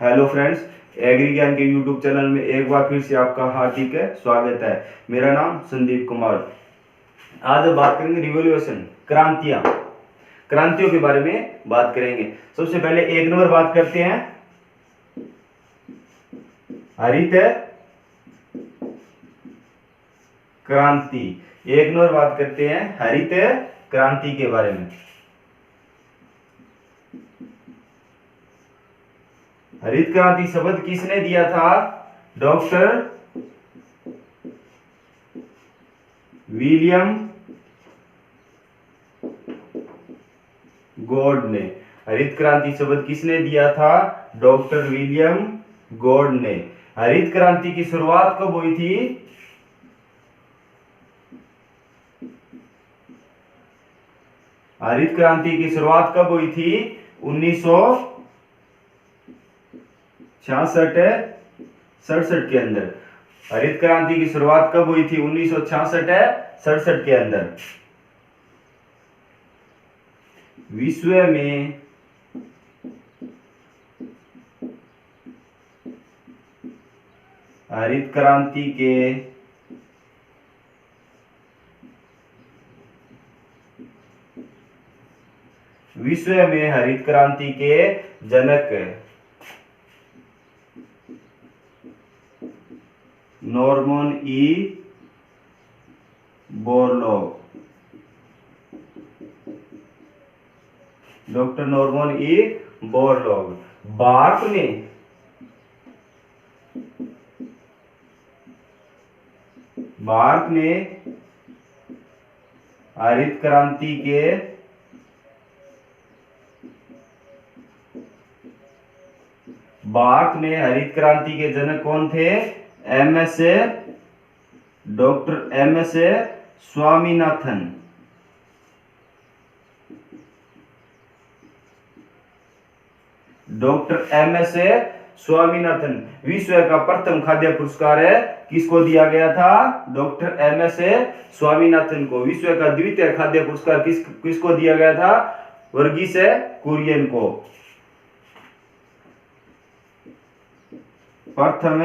Hello friends, agree ज्ञान के YouTube channel में एक बार फिर से आपका हार्दिक स्वागत है। मेरा नाम संदीप कुमार। आज हम बात करेंगे रिवॉल्यूशन, क्रांतियों के बारे में बात करेंगे। सबसे पहले एक नंबर बात करते हैं हरित क्रांति। एक नंबर बात करते हैं हरित क्रांति के बारे में। हरित क्रांति शब्द किसने दिया था? डॉक्टर विलियम गॉड ने। हरित क्रांति शब्द किसने दिया था? डॉक्टर विलियम गॉड ने। हरित क्रांति की शुरुआत कब हुई थी? हरित क्रांति की शुरुआत कब हुई थी? 1966 के अंदर। हरित क्रांति की शुरुआत कब हुई थी? 1966 के अंदर। विश्व में हरित क्रांति के जनक Norman E Borlaug, doctor Norman E Borlaug. Bharat में हरित क्रांति के जनक कौन थे? Doctor MS Swaminathan. Doctor MS Swaminathan. विश्व का प्रथम खाद्य पुरस्कार है किसको दिया गया था? डॉक्टर एमएस स्वामीनाथन को। विश्व का द्वितीय खाद्य पुरस्कार किसको दिया गया था? वर्गीस कुरियन को। प्रथम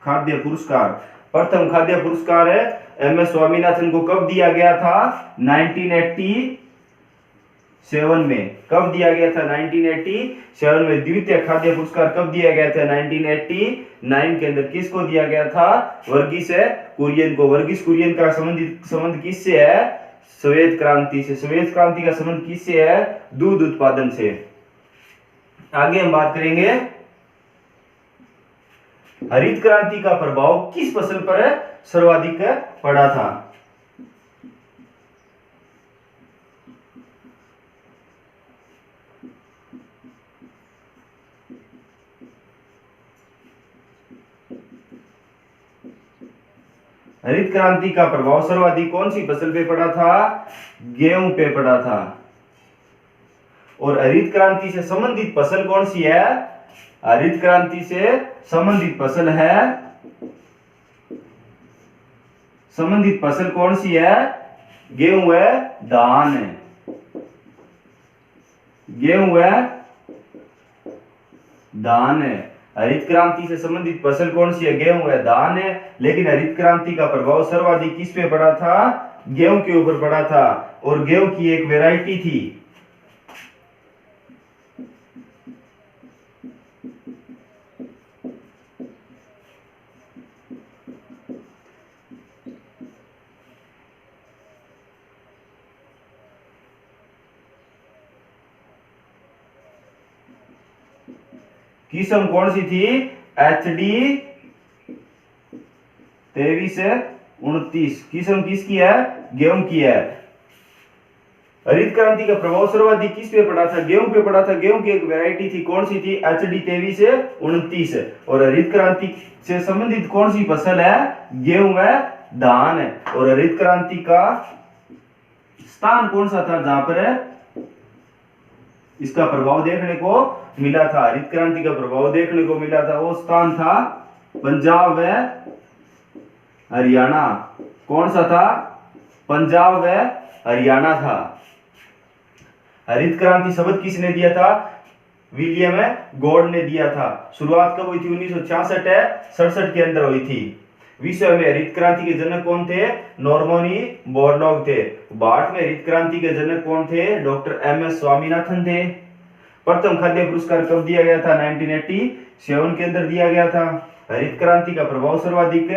खाद्य पुरस्कार एम एस स्वामीनाथन को कब दिया गया था? 1987 में। कब दिया गया था? 1987 में। द्वितीय खाद्य पुरस्कार कब दिया गया था? 1989 के अंदर। किसको दिया गया था? वर्गीस कुरियन को। वर्गीस कुरियन का संबंध किससे है? श्वेत क्रांति से। श्वेत क्रांति का संबंध किससे है? दूध उत्पादन से। आगे हम बात करेंगे हरित क्रांति का प्रभाव किस फसल पर सर्वाधिक पड़ा था? हरित क्रांति का प्रभाव सर्वाधिक कौन सी फसल पे पड़ा था? गेहूं पे पड़ा था। और हरित क्रांति से संबंधित फसल कौन सी है? हरित क्रांति से संबंधित फसल कौन सी है? गेहूं है, धान है। गेहूं है, धान है। हरित क्रांति से संबंधित फसल कौन सी है? गेहूं है, धान है। लेकिन हरित क्रांति का प्रभाव सर्वाधिक किस पे पड़ा था? गेहूं के ऊपर पड़ा था। और गेहूं की एक वैरायटी थी, किस्म कौन सी थी? HD 2329। किस्म किसकी है? गेहूं की है। हरित क्रांति का प्रभाव सर्वाधिक किस पे पड़ा था? गेहूं पे पड़ा था। गेहूं की एक वैरायटी थी, कौन सी थी? HD 2329। और हरित क्रांति से संबंधित कौन सी फसल है? गेहूं है, धान है। और हरित क्रांति का स्थान कौन सा था जहां पर इसका प्रभाव देखने को मिला था? हरित क्रांति का प्रभाव देखने को मिला था, वो स्थान था पंजाब व हरियाणा। कौन सा था? पंजाब व हरियाणा था। हरित क्रांति शब्द किसने दिया था? विलियम गॉड ने दिया था। शुरुआत कब हुई थी? 1966 के अंदर हुई थी। विश्व में हरित क्रांति के जनक कौन थे? नॉर्मनी बोरलॉग थे। भारत में हरित क्रांति के जनक कौन थे? Doctor MS. स्वामीनाथन थे। प्रथम खाद्य पुरस्कार कब दिया गया था? 1987 के अंदर दिया गया था। हरित क्रांति का प्रभाव सर्वाधिक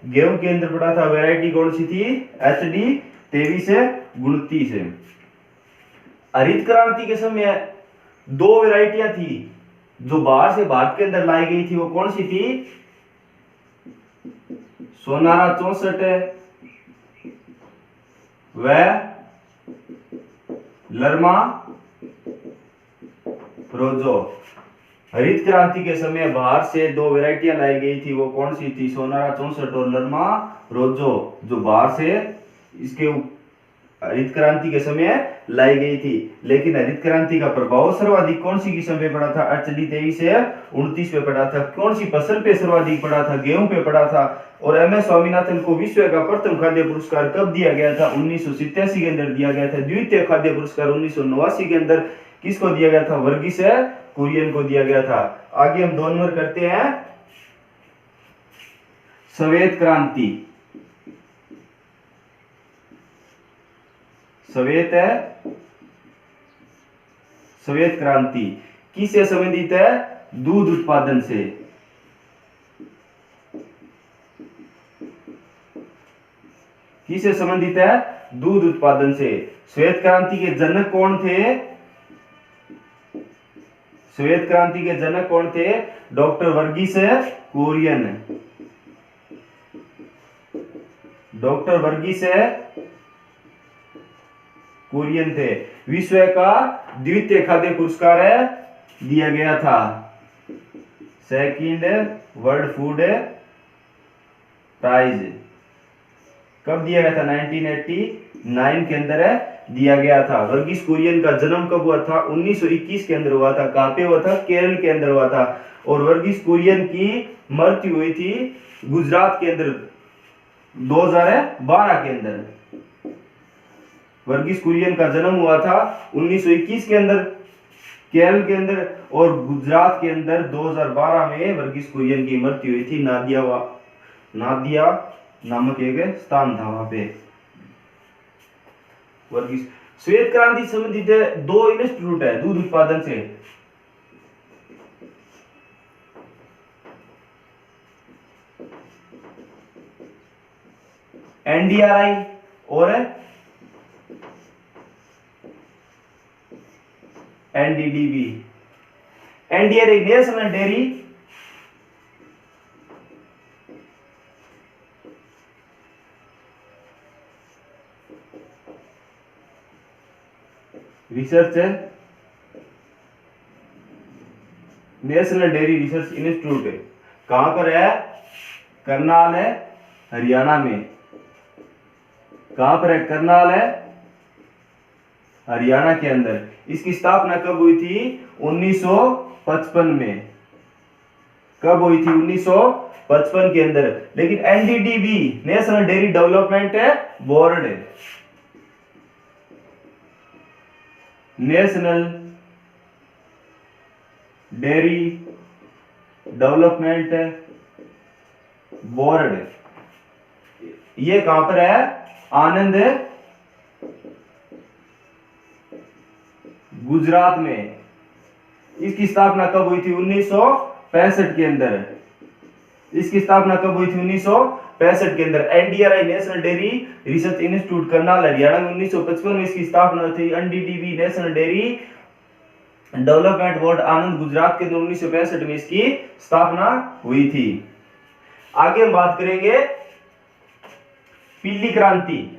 गेहूं के अंदर पड़ा था। वैरायटी कौन सी थी? HD 2329 है। हरित क्रांति के समय दो वैरायटियां थी जो बाहर से भारत के अंदर लाई गई थी। वो कौन सी थी? सोनारा 64 व लरमा रोजो। हरित क्रांति के समय बाहर से दो वैरायटियां लाई गई थी। वो कौन सी थी? सोनारा 64 और लरमा रोजो, जो बाहर से इसके हरित क्रांति के समय लाई गई थी। लेकिन हरित क्रांति का प्रभाव सर्वाधिक कौन सी किस्म पे पड़ा था? HD 2329 पे पड़ा था। कौन सी फसल पे सर्वाधिक पड़ा था? गेहूं पे पड़ा था। और M.S. स्वामीनाथन को विश्व का प्रथम खाद्य पुरस्कार कब दिया गया था? 1987 के अंदर दिया गया था। द्वितीय खाद्य पुरस्कार 1989 के अंदर किसको दिया गया था? वर्गीस कुरियन को दिया गया था। आगे हम 2 नंबर करते हैं, श्वेत क्रांति। श्वेत क्रांति किससे संबंधित है? दूध उत्पादन से। किससे संबंधित है? दूध उत्पादन से। श्वेत क्रांति के जनक कौन थे? श्वेत क्रांति के जनक कौन थे? डॉक्टर वर्गीस कुरियन। डॉक्टर वर्गीस कुरियन थे। विश्व का द्वितीय खाद्य पुरस्कार दिया गया था। सेकंड वर्ल्ड फूड प्राइज कब दिया गया था? 1989 के अंदर दिया गया था। वर्गीस कुरियन का जन्म कब हुआ था? 1921 के अंदर हुआ था। कहां पे हुआ था? केरल के अंदर हुआ था। और वर्गीस कुरियन की मृत्यु हुई थी गुजरात के अंदर 2012 के अंदर। वर्गीस कुरियन का जन्म हुआ था 1921 के अंदर केरल के अंदर, और गुजरात के अंदर 2012 में वर्गीस कुरियन की मृत्यु हुई थी। नादिया नामक एक स्थान था वहां पे। वर्गीस श्वेत क्रांति संबंधित 2 इंस्टीट्यूट है दूध उत्पादन से। NDRI और NDDB। NDRI national dairy research national dairy research institute कहां पर है? करनाल है हरियाणा में। कहां पर है? करनाल है हरियाणा के अंदर। इसकी स्थापना कब हुई थी? 1955 में। कब हुई थी? 1955 के अंदर। लेकिन NDDB national dairy development board, national dairy development board, ये कहां पर है? आनंद गुजरात में। इसकी स्थापना कब हुई थी? 1965 के अंदर। इसकी स्थापना कब हुई थी? 1965 के अंदर। NDRI national dairy research institute Karnal Haryana में 1955 में इसकी स्थापना हुई थी। NDDB national dairy development board Anand Gujarat के अंदर 1965 में इसकी स्थापना हुई थी। आगे हम बात करेंगे पीली क्रांति।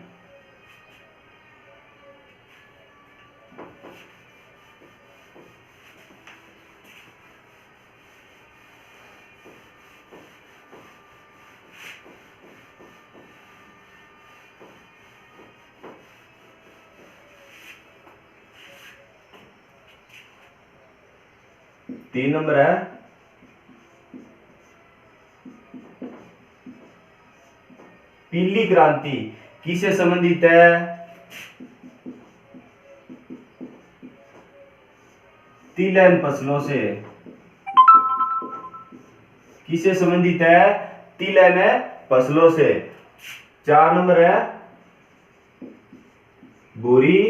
तीन नंबर है पीली क्रांति। किससे संबंधित है? तिलहन फसलों से। किससे संबंधित है? तिलहन फसलों से। 4 नंबर है भूरी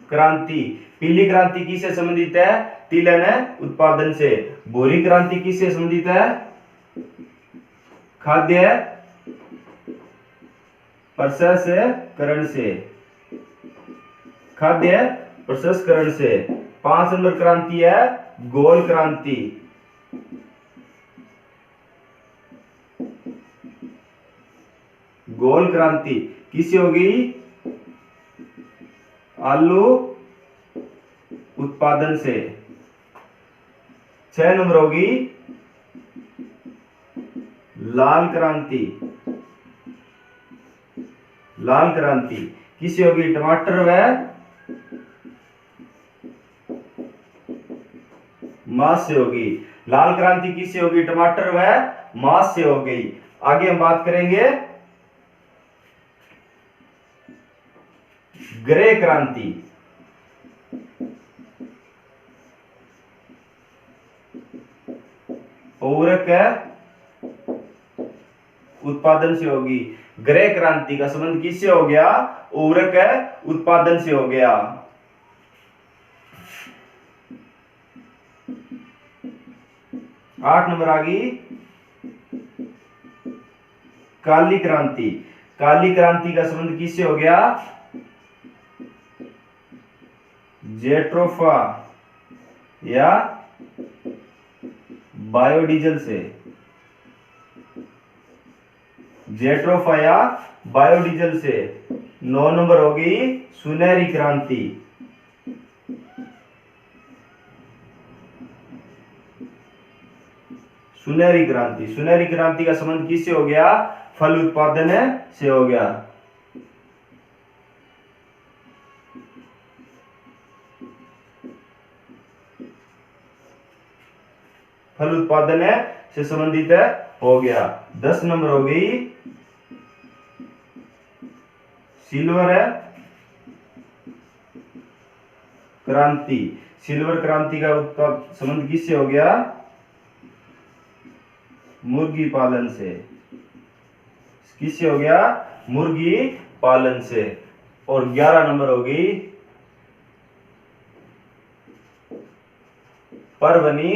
क्रांति। पीली क्रांति किससे संबंधित है? तिलहन उत्पादन से। भूरी क्रांति किससे संबंधित है? खाद्य प्रसंस्करण से। खाद्य प्रसंस्करण से। 5 नंबर क्रांति है गोल क्रांति। गोल क्रांति किससे होगी? आलू उत्पादन से। 6 नंबर होगी लाल क्रांति। लाल क्रांति किससे होगी? टमाटर व मांस से होगी। लाल क्रांति किससे होगी? टमाटर व मांस से हो गई। आगे हम बात करेंगे ग्रे क्रांति। उर्वरक उत्पादन से होगी। ग्रे क्रांति का संबंध किससे हो गया? उर्वरक उत्पादन से हो गया। आठ नंबर आ गई काली क्रांति। काली क्रांति का संबंध किससे हो गया? जेट्रोफा या बायोडीजल से। जेट्रोफा या बायोडीजल से। 9 नंबर हो गई सुनहरी क्रांति। सुनहरी क्रांति। सुनहरी क्रांति का संबंध किससे हो गया? फल उत्पादन से हो गया। फल उत्पादन से संबंधित हो गया। 10 नंबर हो गई सिल्वर क्रांति। सिल्वर क्रांति का संबंध किससे हो गया? मुर्गी पालन से। किससे हो गया? मुर्गी पालन से। और 11 नंबर हो गई पर्वनी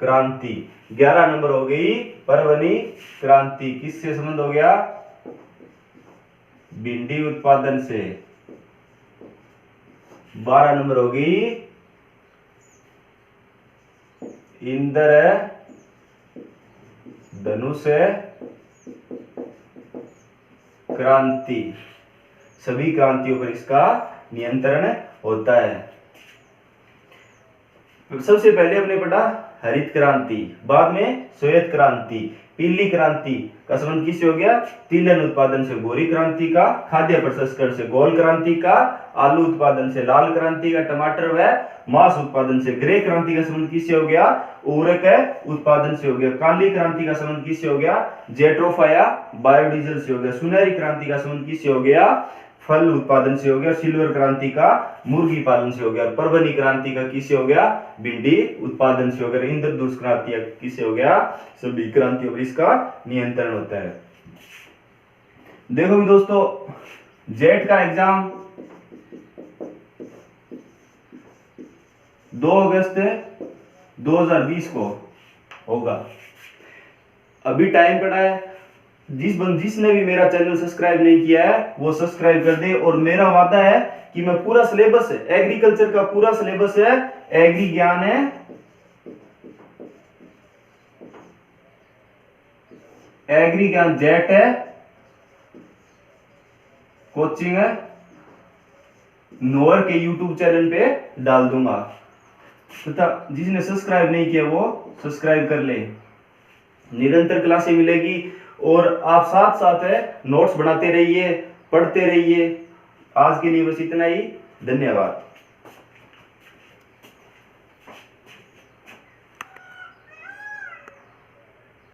क्रांति। 11 नंबर हो गई पर्वनी क्रांति। किससे संबंध हो गया? भिंडी उत्पादन से। 12 नंबर हो गई इंद्र धनुष क्रांति। सभी क्रांतियों पर इसका नियंत्रण होता है। सबसे पहले हमने पढ़ा हरित क्रांति, बाद में श्वेत क्रांति। पीली क्रांति का संबंध किससे हो गया? तिलहन उत्पादन से। भूरी क्रांति का खाद्य प्रसंस्करण से। गोल क्रांति का आलू उत्पादन से। लाल क्रांति का टमाटर व मांस उत्पादन से। ग्रे क्रांति का संबंध किससे हो गया? उर्वरक उत्पादन से हो गया। काली क्रांति का संबंध किससे हो गया? जेट्रोफा या बायोडीजल से हो गया। सुनहरी क्रांति का संबंध किससे हो गया? फल उत्पादन से हो गया। सिल्वर क्रांति का मुर्गी पालन से हो गया। पर्वनी क्रांति का किससे हो गया? भिंडी उत्पादन से हो गया। इंद्रधनुष क्रांति किससे हो गया? सभी क्रांतियों पर इसका नियंत्रण होता है। देखो भी दोस्तों, जेट का एग्जाम 2 अगस्त 2020 को होगा। अभी टाइम पड़ा है। जिसने भी मेरा चैनल सब्सक्राइब नहीं किया है वो सब्सक्राइब कर दे। और मेरा वादा है कि मैं पूरा सिलेबस है, एग्रीकल्चर का पूरा सिलेबस है, एग्री ज्ञान है, एग्री ज्ञान जेट है, कोचिंग है, नोअर के यूट्यूब चैनल पे डाल दूंगा। तथा जिसने सब्सक्राइब नहीं किया वो सब्सक्राइब कर ले। निरंतर क्लासें मिलेगी और आप साथ साथ है नोट्स बनाते रहिए, पढ़ते रहिए। आज के लिए बस इतना ही। धन्यवाद।